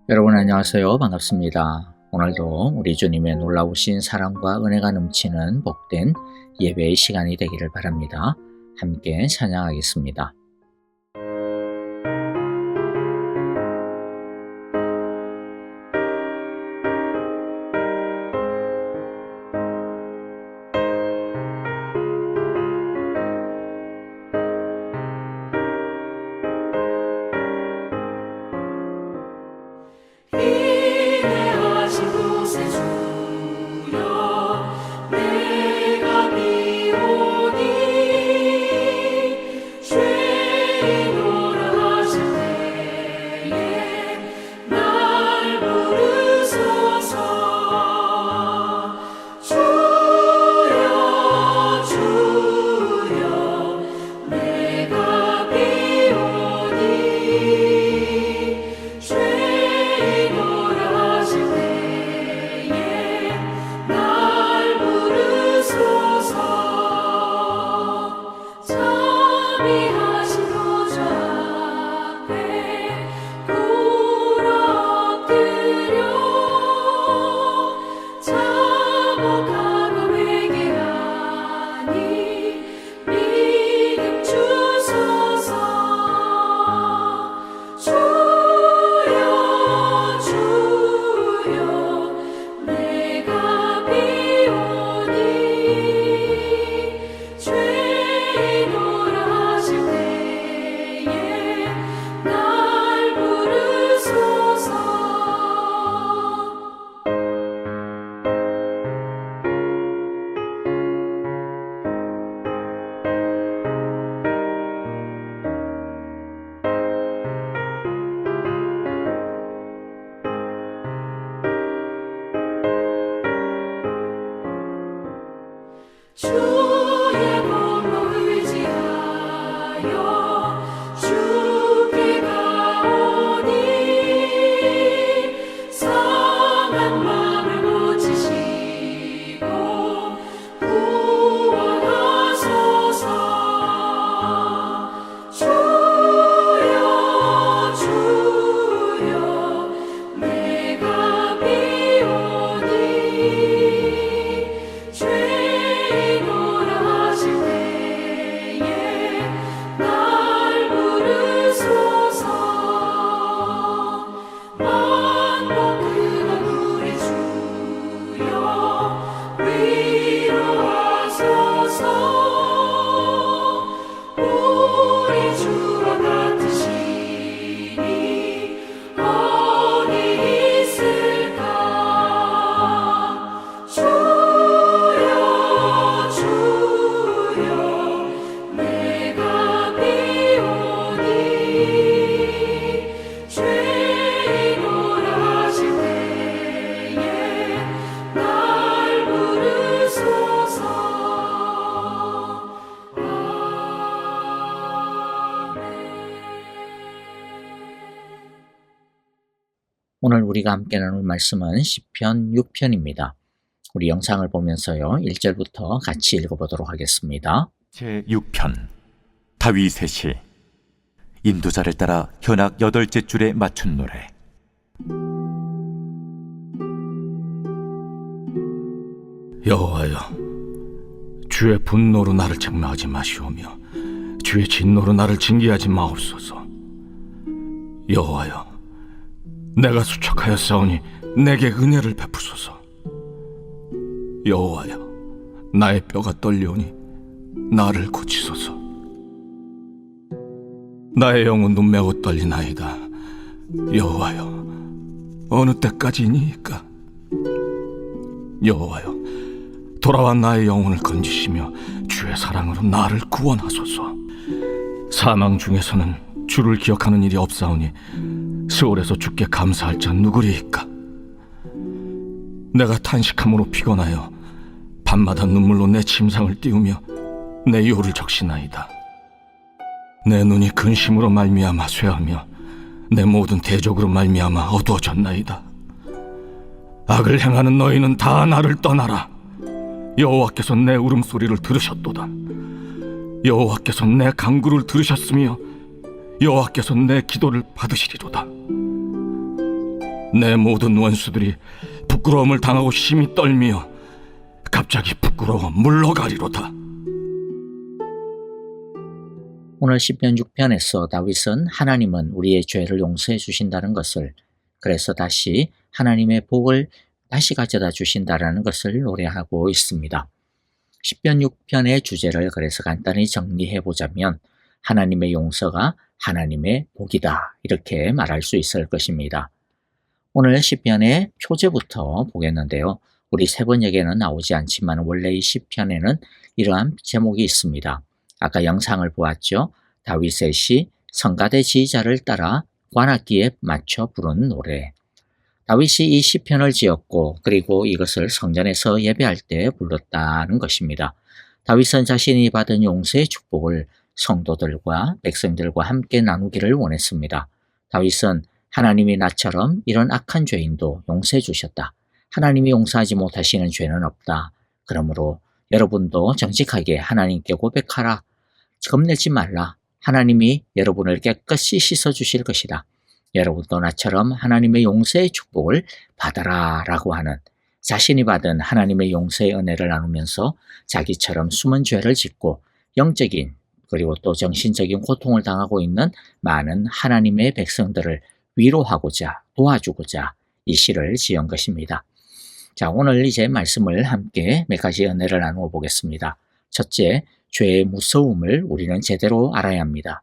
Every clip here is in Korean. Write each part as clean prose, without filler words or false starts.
여러분 안녕하세요. 반갑습니다. 오늘도 우리 주님의 놀라우신 사랑과 은혜가 넘치는 복된 예배의 시간이 되기를 바랍니다. 함께 찬양하겠습니다. 인내하신 곳에 주여 내가 비오니 죄인노라 하실 때에 날 부르소서. 주여 주여 내가 비오니 죄인노라 하실 때에 날 부르소서. 자비하신 보좌 앞에 굴 엎드려 자복하고 회개하니 믿음 주소서. 주여 주여 내가 비오니 죄인노라 하실 때에 날 부르소서. 주의 공로 의지하여 주께 가오니 상한 마음을 고치시고 구원하소서. 주여 주여 내가 비오니 죄인노라 하실 때에 날 부르소서. 만복 근원 우리 주여 위로하소서. 우리 주와 같으시니 어디 있을까. 주여 주여 내가 비오니 죄인노라 하실 때에 날 부르소서. 오늘 우리가 함께 나눌 말씀은 시편 6편입니다. 우리 영상을 보면서요. 1절부터 같이 읽어보도록 하겠습니다. 제6편 다윗의 시. 인도자를 따라 현악 8째 줄에 맞춘 노래. 여호와여, 주의 분노로 나를 책망하지 마시오며 주의 진노로 나를 징계하지 마옵소서. 여호와여, 내가 수척하여 싸우니 내게 은혜를 베푸소서. 여호와여, 나의 뼈가 떨려오니 나를 고치소서. 나의 영혼도 매우 떨리나이다. 여호와여, 어느 때까지이니까? 여호와여, 돌아와 나의 영혼을 건지시며 주의 사랑으로 나를 구원하소서. 사망 중에서는 주를 기억하는 일이 없사오니 스올에서 주께 감사할 자 누구리이까? 내가 탄식함으로 피곤하여 밤마다 눈물로 내 침상을 띄우며 내 요를 적시나이다. 내 눈이 근심으로 말미암아 쇠하며 내 모든 대적으로 말미암아 어두워졌나이다. 악을 행하는 너희는 다 나를 떠나라. 여호와께서 내 울음소리를 들으셨도다. 여호와께서 내 간구를 들으셨으며 여호와께서 내 기도를 받으시리로다. 내 모든 원수들이 부끄러움을 당하고 심히 떨미어 갑자기 부끄러워 물러가리로다. 오늘 시편 6편에서 다윗은 하나님은 우리의 죄를 용서해 주신다는 것을, 그래서 다시 하나님의 복을 다시 가져다 주신다는 것을 노래하고 있습니다. 시편 6편의 주제를 그래서 간단히 정리해 보자면 하나님의 용서가 하나님의 복이다, 이렇게 말할 수 있을 것입니다. 오늘 시편의 표제부터 보겠는데요. 우리 세 번역에는 나오지 않지만 원래 이 시편에는 이러한 제목이 있습니다. 아까 영상을 보았죠. 다윗의 시 성가대 지휘자를 따라 관악기에 맞춰 부른 노래. 다윗이 이 시편을 지었고 그리고 이것을 성전에서 예배할 때 불렀다는 것입니다. 다윗은 자신이 받은 용서의 축복을 성도들과 백성들과 함께 나누기를 원했습니다. 다윗은 하나님이 나처럼 이런 악한 죄인도 용서해 주셨다. 하나님이 용서하지 못하시는 죄는 없다. 그러므로 여러분도 정직하게 하나님께 고백하라. 겁내지 말라. 하나님이 여러분을 깨끗이 씻어주실 것이다. 여러분도 나처럼 하나님의 용서의 축복을 받아라 라고 하는, 자신이 받은 하나님의 용서의 은혜를 나누면서 자기처럼 숨은 죄를 짓고 영적인 그리고 또 정신적인 고통을 당하고 있는 많은 하나님의 백성들을 위로하고자 도와주고자 이 시를 지은 것입니다. 자, 오늘 이제 말씀을 함께 몇 가지 은혜를 나누어 보겠습니다. 첫째, 죄의 무서움을 우리는 제대로 알아야 합니다.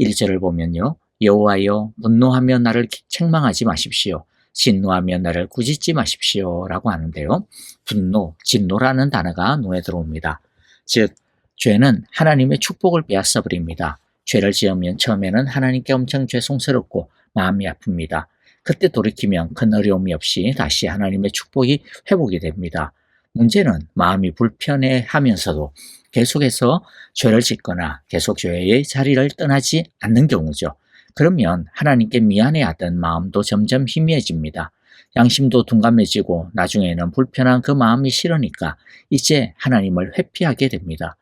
1절을 보면요. 여호와여, 분노하며 나를 책망하지 마십시오. 진노하며 나를 꾸짖지 마십시오 라고 하는데요. 분노, 진노라는 단어가 눈에 들어옵니다. 즉, 죄는 하나님의 축복을 빼앗아 버립니다. 죄를 지으면 처음에는 하나님께 엄청 죄송스럽고 마음이 아픕니다. 그때 돌이키면 큰 어려움이 없이 다시 하나님의 축복이 회복이 됩니다. 문제는 마음이 불편해하면서도 계속해서 죄를 짓거나 계속 죄의 자리를 떠나지 않는 경우죠. 그러면 하나님께 미안해하던 마음도 점점 희미해집니다. 양심도 둔감해지고 나중에는 불편한 그 마음이 싫으니까 이제 하나님을 회피하게 됩니다.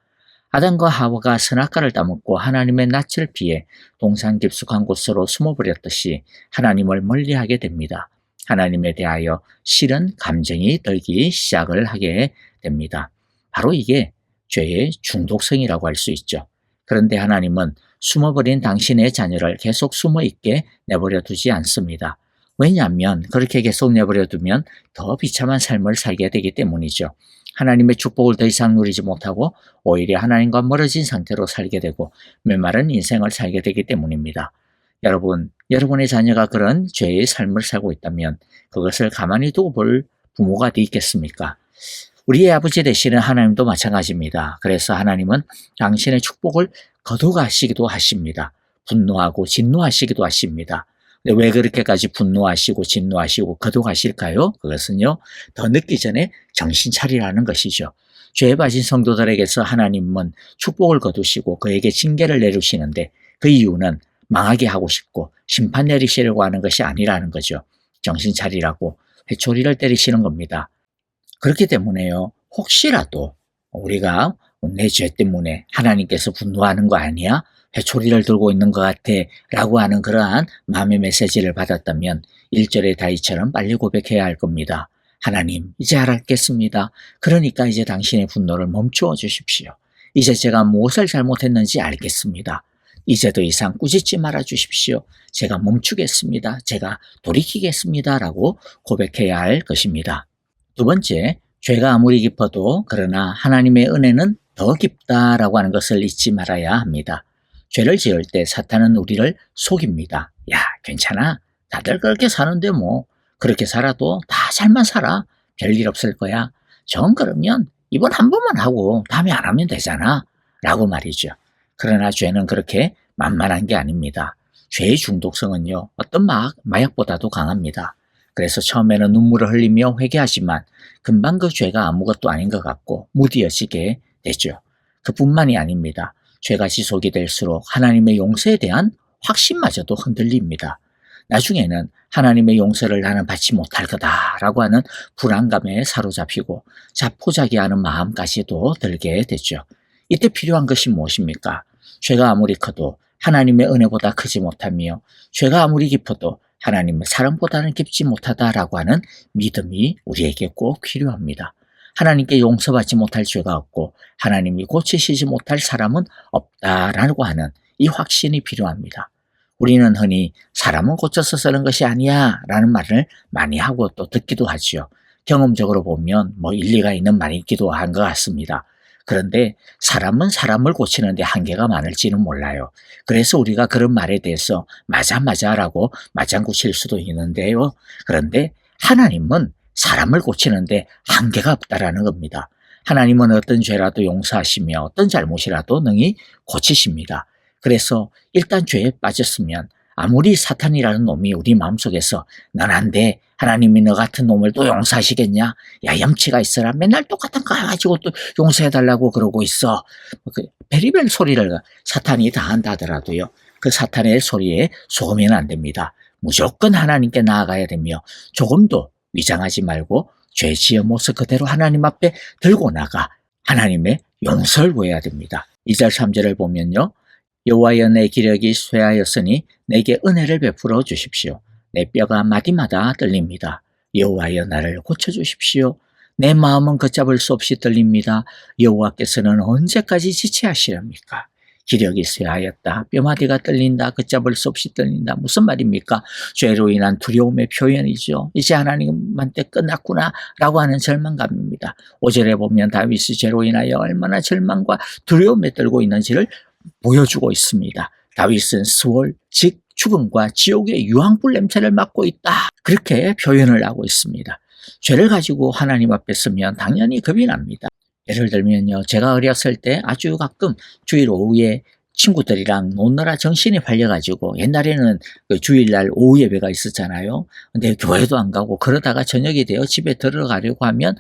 아담과 하와가 선악과를 따먹고 하나님의 낯을 피해 동산 깊숙한 곳으로 숨어버렸듯이 하나님을 멀리하게 됩니다. 하나님에 대하여 싫은 감정이 들기 시작을 하게 됩니다. 바로 이게 죄의 중독성이라고 할 수 있죠. 그런데 하나님은 숨어버린 당신의 자녀를 계속 숨어있게 내버려 두지 않습니다. 왜냐하면 그렇게 계속 내버려 두면 더 비참한 삶을 살게 되기 때문이죠. 하나님의 축복을 더 이상 누리지 못하고 오히려 하나님과 멀어진 상태로 살게 되고 메마른 인생을 살게 되기 때문입니다. 여러분, 여러분의 자녀가 그런 죄의 삶을 살고 있다면 그것을 가만히 두고 볼 부모가 어디 있겠습니까? 우리의 아버지 되시는 하나님도 마찬가지입니다. 그래서 하나님은 당신의 축복을 거둬가시기도 하십니다. 분노하고 진노하시기도 하십니다. 근데 왜 그렇게까지 분노하시고 진노하시고 거둬가실까요? 그것은요, 더 늦기 전에 정신 차리라는 것이죠. 죄에 빠진 성도들에게서 하나님은 축복을 거두시고 그에게 징계를 내리시는데 그 이유는 망하게 하고 싶고 심판 내리시려고 하는 것이 아니라는 거죠. 정신 차리라고 회초리를 때리시는 겁니다. 그렇기 때문에요, 혹시라도 우리가 내 죄 때문에 하나님께서 분노하는 거 아니야? 회초리를 들고 있는 것 같아 라고 하는 그러한 마음의 메시지를 받았다면 1절의 다윗처럼 빨리 고백해야 할 겁니다. 하나님, 이제 알았겠습니다. 그러니까 이제 당신의 분노를 멈추어 주십시오. 이제 제가 무엇을 잘못했는지 알겠습니다. 이제 더 이상 꾸짖지 말아 주십시오. 제가 멈추겠습니다. 제가 돌이키겠습니다. 라고 고백해야 할 것입니다. 두 번째, 죄가 아무리 깊어도 그러나 하나님의 은혜는 더 깊다라고 하는 것을 잊지 말아야 합니다. 죄를 지을 때 사탄은 우리를 속입니다. 야, 괜찮아. 다들 그렇게 사는데 뭐 그렇게 살아도 다 잘만 살아. 별일 없을 거야. 정 그러면 이번 한 번만 하고 다음에 안 하면 되잖아. 라고 말이죠. 그러나 죄는 그렇게 만만한 게 아닙니다. 죄의 중독성은요, 어떤 마약보다도 강합니다. 그래서 처음에는 눈물을 흘리며 회개하지만 금방 그 죄가 아무것도 아닌 것 같고 무디어지게 되죠. 그뿐만이 아닙니다. 죄가 지속이 될수록 하나님의 용서에 대한 확신마저도 흔들립니다. 나중에는 하나님의 용서를 나는 받지 못할 거다라고 하는 불안감에 사로잡히고 자포자기하는 마음까지도 들게 되죠. 이때 필요한 것이 무엇입니까? 죄가 아무리 커도 하나님의 은혜보다 크지 못하며 죄가 아무리 깊어도 하나님은 사람보다는 깊지 못하다라고 하는 믿음이 우리에게 꼭 필요합니다. 하나님께 용서받지 못할 죄가 없고 하나님이 고치시지 못할 사람은 없다라고 하는 이 확신이 필요합니다. 우리는 흔히 사람은 고쳐서 쓰는 것이 아니야 라는 말을 많이 하고 또 듣기도 하지요. 경험적으로 보면 일리가 있는 말이기도 한 것 같습니다. 그런데 사람은 사람을 고치는데 한계가 많을지는 몰라요. 그래서 우리가 그런 말에 대해서 맞아라고 맞장구 칠 수도 있는데요. 그런데 하나님은 사람을 고치는데 한계가 없다라는 겁니다. 하나님은 어떤 죄라도 용서하시며 어떤 잘못이라도 능히 고치십니다. 그래서 일단 죄에 빠졌으면 아무리 사탄이라는 놈이 우리 마음속에서 넌 안 돼. 하나님이 너 같은 놈을 또 용서하시겠냐? 야, 염치가 있어라. 맨날 똑같은 거 가지고 또 용서해달라고 그러고 있어. 베리벨 소리를 사탄이 다 한다 하더라도요. 그 사탄의 소리에 속으면 안 됩니다. 무조건 하나님께 나아가야 되며 조금도 위장하지 말고 죄 지은 모습 그대로 하나님 앞에 들고 나가 하나님의 용서를 구해야 됩니다. 2절 3절을 보면요. 여호와여 내 기력이 쇠하였으니 내게 은혜를 베풀어 주십시오. 내 뼈가 마디마다 떨립니다. 여호와여 나를 고쳐주십시오. 내 마음은 걷잡을 수 없이 떨립니다. 여호와께서는 언제까지 지체하시렵니까? 기력이 쇠하였다. 뼈마디가 떨린다. 걷잡을 수 없이 떨린다. 무슨 말입니까? 죄로 인한 두려움의 표현이죠. 이제 하나님한테 끝났구나 라고 하는 절망감입니다. 5절에 보면 다윗이 죄로 인하여 얼마나 절망과 두려움에 떨고 있는지를 보여주고 있습니다. 다윗은 스월, 즉 죽음과 지옥의 유황불 냄새를 맡고 있다. 그렇게 표현을 하고 있습니다. 죄를 가지고 하나님 앞에 서면 당연히 겁이 납니다. 예를 들면요. 제가 어렸을 때 아주 가끔 주일 오후에 친구들이랑 노느라 정신이 팔려가지고 옛날에는 그 주일날 오후 예배가 있었잖아요. 근데 교회도 안 가고 그러다가 저녁이 되어 집에 들어가려고 하면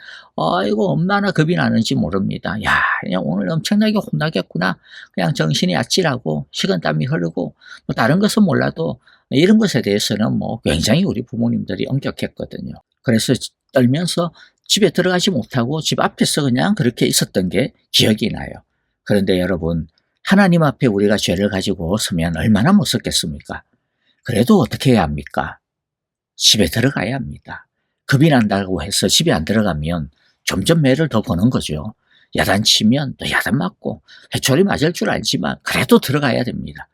이거 얼마나 겁이 나는지 모릅니다. 야, 그냥 오늘 엄청나게 혼나겠구나. 그냥 정신이 아찔하고 식은땀이 흐르고 다른 것은 몰라도 이런 것에 대해서는 굉장히 우리 부모님들이 엄격했거든요. 그래서 떨면서 집에 들어가지 못하고 집 앞에서 그냥 그렇게 있었던 게 기억이 나요. 그런데 여러분, 하나님 앞에 우리가 죄를 가지고 서면 얼마나 무섭겠습니까? 그래도 어떻게 해야 합니까? 집에 들어가야 합니다. 겁이 난다고 해서 집에 안 들어가면 점점 매를 더 보는 거죠. 야단치면 또 야단 맞고 회초리 맞을 줄 알지만 그래도 들어가야 됩니다.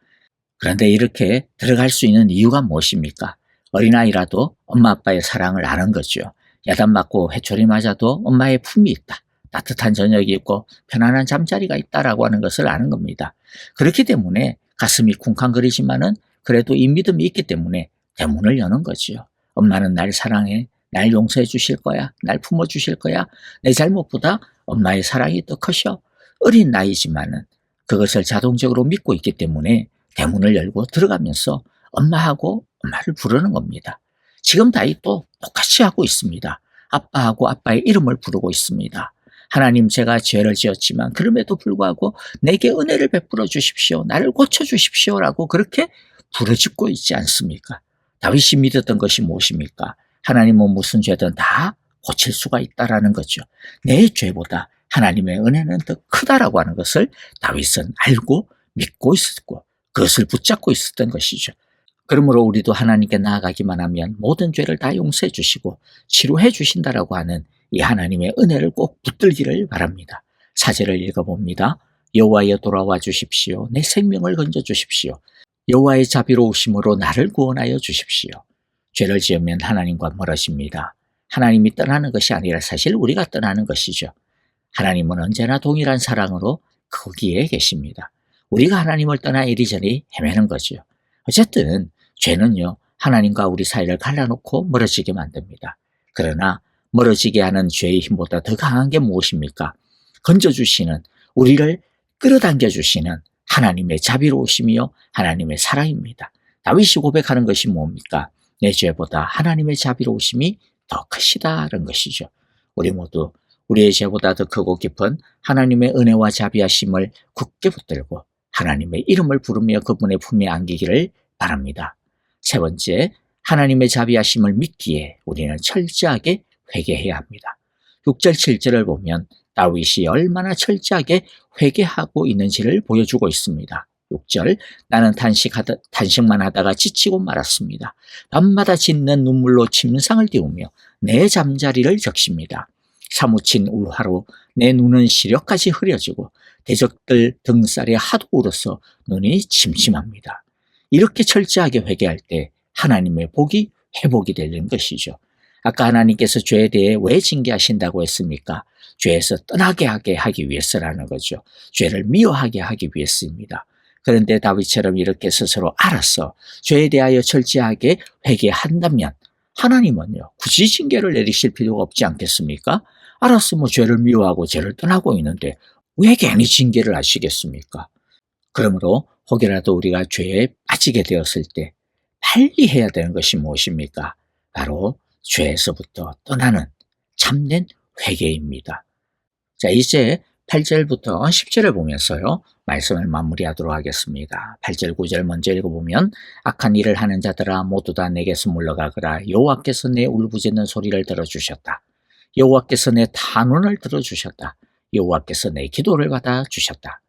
그런데 이렇게 들어갈 수 있는 이유가 무엇입니까? 어린아이라도 엄마 아빠의 사랑을 아는 거죠. 야단 맞고 회초리 맞아도 엄마의 품이 있다. 따뜻한 저녁이 있고 편안한 잠자리가 있다라고 하는 것을 아는 겁니다. 그렇기 때문에 가슴이 쿵쾅거리지만은 그래도 이 믿음이 있기 때문에 대문을 여는 거지요. 엄마는 날 사랑해. 날 용서해 주실 거야. 날 품어 주실 거야. 내 잘못보다 엄마의 사랑이 더 커셔. 어린 나이지만은 그것을 자동적으로 믿고 있기 때문에 대문을 열고 들어가면서 엄마하고 엄마를 부르는 겁니다. 지금 다윗도 똑같이 하고 있습니다. 아빠하고 아빠의 이름을 부르고 있습니다. 하나님, 제가 죄를 지었지만 그럼에도 불구하고 내게 은혜를 베풀어 주십시오. 나를 고쳐 주십시오라고 그렇게 부르짖고 있지 않습니까? 다윗이 믿었던 것이 무엇입니까? 하나님은 무슨 죄든 다 고칠 수가 있다라는 거죠. 내 죄보다 하나님의 은혜는 더 크다라고 하는 것을 다윗은 알고 믿고 있었고 그것을 붙잡고 있었던 것이죠. 그러므로 우리도 하나님께 나아가기만 하면 모든 죄를 다 용서해 주시고 치료해 주신다라고 하는 이 하나님의 은혜를 꼭 붙들기를 바랍니다. 4절을 읽어봅니다. 여호와여 돌아와 주십시오. 내 생명을 건져 주십시오. 여호와의 자비로우심으로 나를 구원하여 주십시오. 죄를 지으면 하나님과 멀어집니다. 하나님이 떠나는 것이 아니라 사실 우리가 떠나는 것이죠. 하나님은 언제나 동일한 사랑으로 거기에 계십니다. 우리가 하나님을 떠나 이리저리 헤매는 거죠. 어쨌든 죄는요, 하나님과 우리 사이를 갈라놓고 멀어지게 만듭니다. 그러나 멀어지게 하는 죄의 힘보다 더 강한 게 무엇입니까? 건져주시는, 우리를 끌어당겨 주시는 하나님의 자비로우심이요 하나님의 사랑입니다. 다윗이 고백하는 것이 뭡니까? 내 죄보다 하나님의 자비로우심이 더 크시다는 것이죠. 우리 모두 우리의 죄보다 더 크고 깊은 하나님의 은혜와 자비하심을 굳게 붙들고 하나님의 이름을 부르며 그분의 품에 안기기를 바랍니다. 세 번째, 하나님의 자비하심을 믿기에 우리는 철저하게 회개해야 합니다. 6절 7절을 보면 다윗이 얼마나 철저하게 회개하고 있는지를 보여주고 있습니다. 6절 나는 단식만 하다가 지치고 말았습니다. 밤마다 짓는 눈물로 침상을 띄우며 내 잠자리를 적십니다. 사무친 울화로 내 눈은 시력까지 흐려지고 대적들 등살에 하도 울어서 눈이 침침합니다. 이렇게 철저하게 회개할 때 하나님의 복이 회복이 되는 것이죠. 아까 하나님께서 죄에 대해 왜 징계하신다고 했습니까? 죄에서 떠나게 하기 위해서라는 거죠. 죄를 미워하게 하기 위해서입니다. 그런데 다윗처럼 이렇게 스스로 알아서 죄에 대하여 철저하게 회개한다면 하나님은요, 굳이 징계를 내리실 필요가 없지 않겠습니까? 알아서 죄를 미워하고 죄를 떠나고 있는데 왜 괜히 징계를 하시겠습니까? 그러므로 혹여라도 우리가 죄에 빠지게 되었을 때 빨리 해야 되는 것이 무엇입니까? 바로 죄에서부터 떠나는 참된 회개입니다. 자, 이제 8절부터 10절을 보면서요, 말씀을 마무리하도록 하겠습니다. 8절, 9절 먼저 읽어보면 악한 일을 하는 자들아 모두 다 내게서 물러가거라. 여호와께서 내 울부짖는 소리를 들어주셨다. 여호와께서 내 탄원을 들어주셨다. 여호와께서 내 기도를 받아주셨다.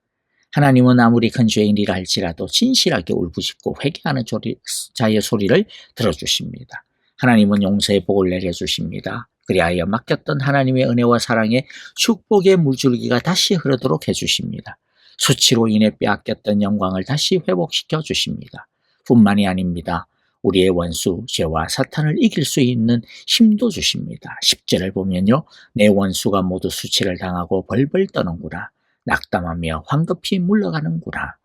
하나님은 아무리 큰 죄인이라 할지라도 진실하게 울부짖고 회개하는 자의 소리를 들어주십니다. 하나님은 용서의 복을 내려주십니다. 그리하여 맡겼던 하나님의 은혜와 사랑의 축복의 물줄기가 다시 흐르도록 해주십니다. 수치로 인해 빼앗겼던 영광을 다시 회복시켜 주십니다. 뿐만이 아닙니다. 우리의 원수 죄와 사탄을 이길 수 있는 힘도 주십니다. 10절을 보면요, 내 원수가 모두 수치를 당하고 벌벌 떠는구나. 낙담하며 황급히 물러가는구나.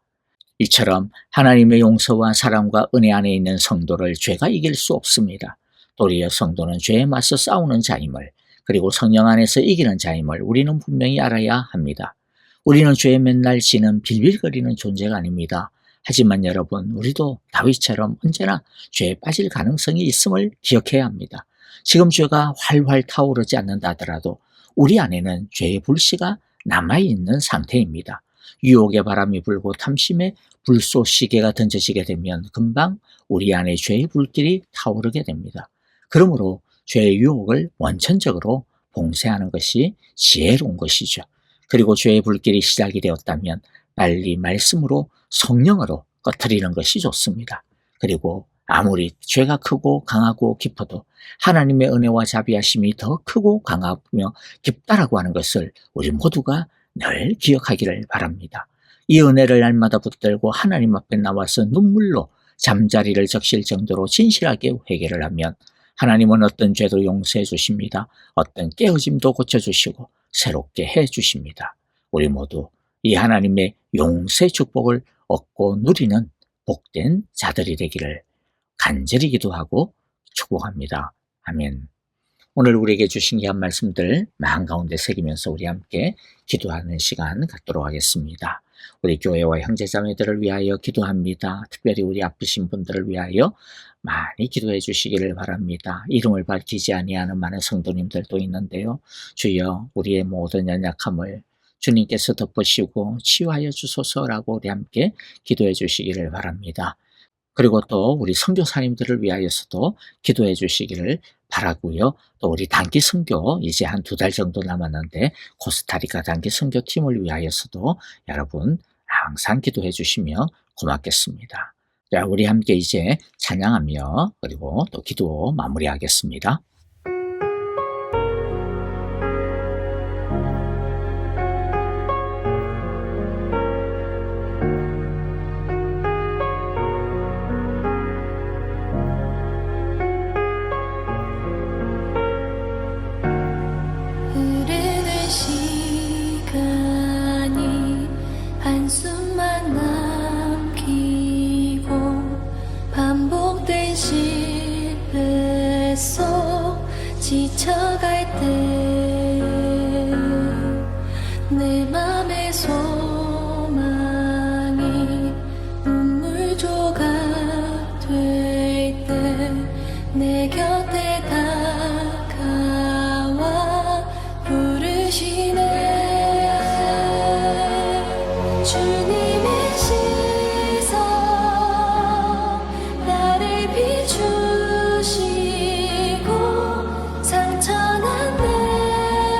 이처럼 하나님의 용서와 사랑과 은혜 안에 있는 성도를 죄가 이길 수 없습니다. 도리어 성도는 죄에 맞서 싸우는 자임을, 그리고 성령 안에서 이기는 자임을 우리는 분명히 알아야 합니다. 우리는 죄에 맨날 지는 빌빌거리는 존재가 아닙니다. 하지만 여러분, 우리도 다윗처럼 언제나 죄에 빠질 가능성이 있음을 기억해야 합니다. 지금 죄가 활활 타오르지 않는다 하더라도 우리 안에는 죄의 불씨가 남아있는 상태입니다. 유혹의 바람이 불고 탐심의 불쏘시개가 던져지게 되면 금방 우리 안에 죄의 불길이 타오르게 됩니다. 그러므로 죄의 유혹을 원천적으로 봉쇄하는 것이 지혜로운 것이죠. 그리고 죄의 불길이 시작이 되었다면 빨리 말씀으로 성령으로 꺼트리는 것이 좋습니다. 그리고 아무리 죄가 크고 강하고 깊어도 하나님의 은혜와 자비하심이 더 크고 강하며 깊다라고 하는 것을 우리 모두가 늘 기억하기를 바랍니다. 이 은혜를 날마다 붙들고 하나님 앞에 나와서 눈물로 잠자리를 적실 정도로 진실하게 회개를 하면 하나님은 어떤 죄도 용서해 주십니다. 어떤 깨어짐도 고쳐주시고 새롭게 해 주십니다. 우리 모두 이 하나님의 용서의 축복을 얻고 누리는 복된 자들이 되기를 간절히 기도하고 축복합니다. 아멘. 오늘 우리에게 주신 귀한 말씀들 마음 가운데 새기면서 우리 함께 기도하는 시간 갖도록 하겠습니다. 우리 교회와 형제자매들을 위하여 기도합니다. 특별히 우리 아프신 분들을 위하여 많이 기도해 주시기를 바랍니다. 이름을 밝히지 아니하는 많은 성도님들도 있는데요. 주여, 우리의 모든 연약함을 주님께서 덮으시고 치유하여 주소서라고 우리 함께 기도해 주시기를 바랍니다. 그리고 또 우리 선교사님들을 위하여서도 기도해 주시기를 바라고요. 또 우리 단기 선교 이제 한 2달 정도 남았는데 코스타리카 단기 선교팀을 위하여서도 여러분 항상 기도해 주시면 고맙겠습니다. 자, 우리 함께 이제 찬양하며 그리고 또 기도 마무리하겠습니다. 흐르는 시간이 한숨만 남기고 반복된 실패 속 지쳐갈 때 내 맘의 소망이 눈물조각 될 때 내 곁에 다가와 부르시네. 주님의 시선 나를 비추시고 상처난 내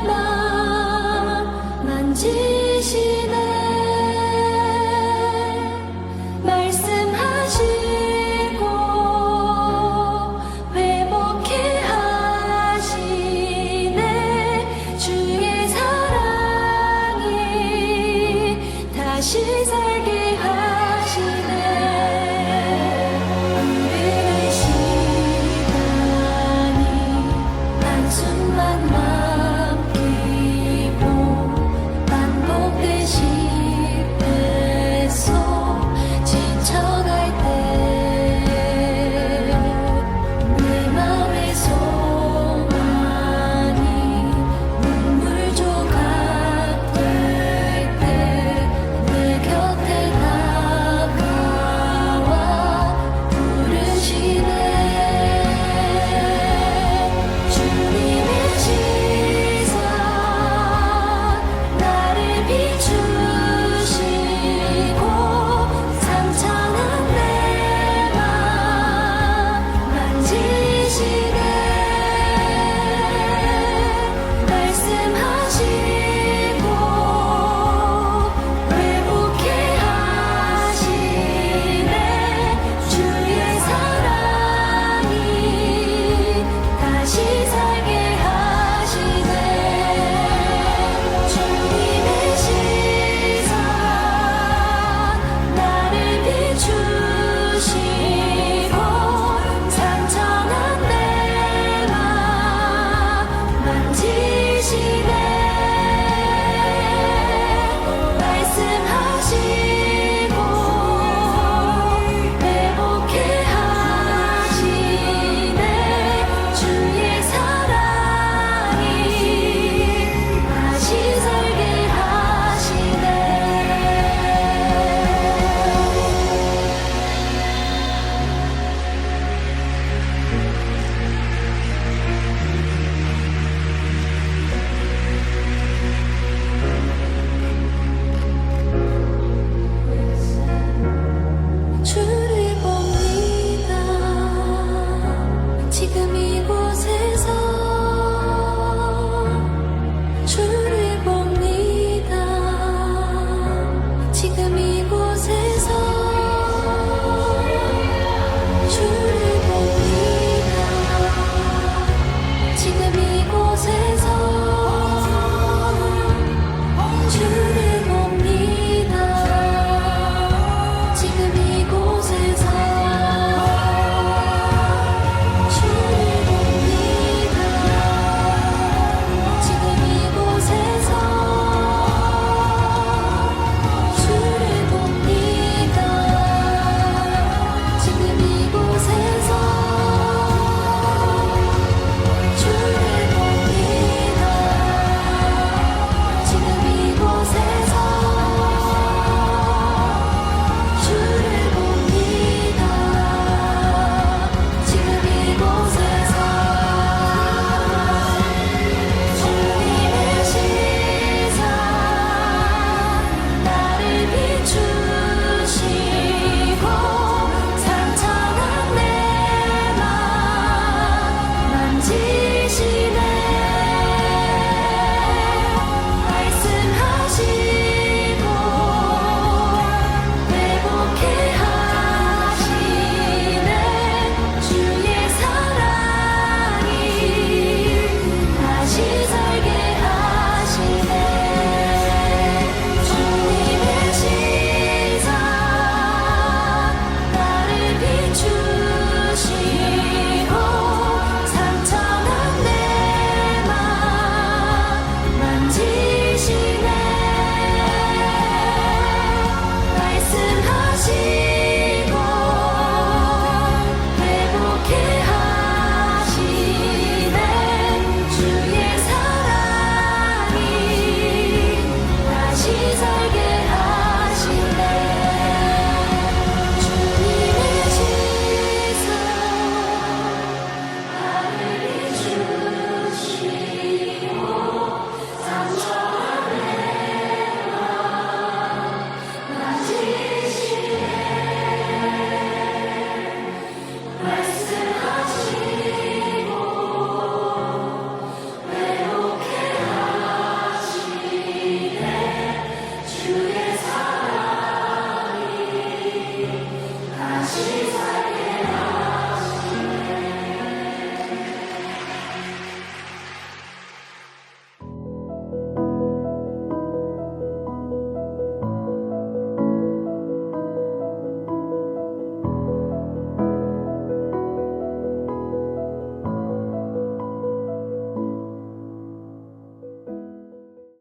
맘 만지 남기고 반복된 시대 속 지쳐갈 때 내 맘의 소망이 눈물 조각 될 때 내 곁에 다가와 부르시네. 주님의 시선 나를 비추시고 상처난 내 맘 만지시네. 말씀하시고 회복해 하시네. 주의 사랑이 다시 살게 하시네. 주님의 시선 나를 비추시고 상처난 내 맘 만지시네.